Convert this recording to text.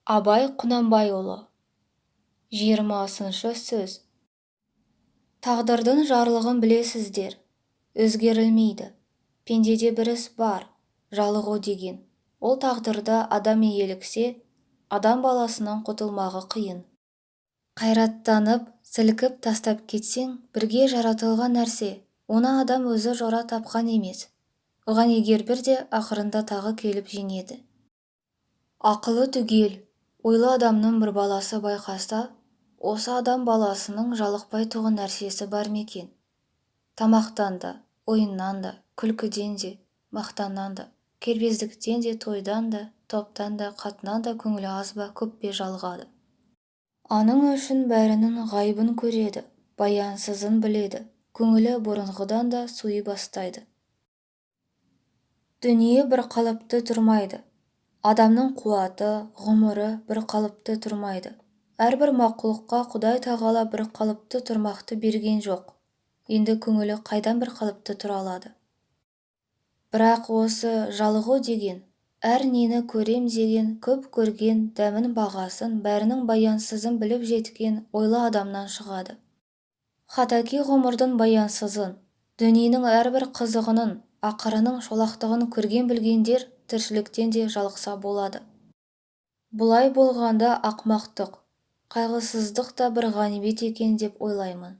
Абай Құнанбайұлы. 20-шы сөз. Тағдырдың жарлығын білесіздер. Өзгерілмейді. Пендеде бір іс бар, жалығу деген. Ол тағдырда адам иеліксе, адам баласынан құтылмағы қиын. Қайраттанып, сілкіп тастап кетсең, бірге жаратылған нәрсе, оны адам өзі жора тапқан емес. Оған егер бірде ақырында тағы келіп жеңеді. Ақылы түгел, ойлы адамның бір баласы байқаса, осы адам баласының жалықпайтұғын нәрсесі бар мекен. Тамақтан да, ойыннан да, күлкіден де, мақтаннан да, кербездіктен де, тойдан да, топтан да, қатыннан да көңілі аз ба, көп пе жалығады. Аның үшін бәрінің ғайбын көреді, баянсызын біледі, көңілі бұрынғыдан да суи бастайды. Дүние бір қалыпты тұрмайды. Адамның қуаты, ғұмыры бір қалыпты тұрмайды. Әрбір мақұлыққа Құдай тағала бір қалыпты тұрмақты берген жоқ. Енді көңілі қайдан бір қалыпты тұра алады? Бірақ осы жалығу деген, әр нені көрем деген, көп көрген дәмін бағасын, бәрінің баянсызын біліп жеткен ойлы адамнан шығады. Хатаки ғұмырдың баянсызын, дүниенің әрбір қызығының, ақырының шолақтығын көрген білгендер тіршіліктен де жалықса болады. Бұлай болғанда ақмақтық, қайғысыздық та бір ғанибет екен деп ойлаймын.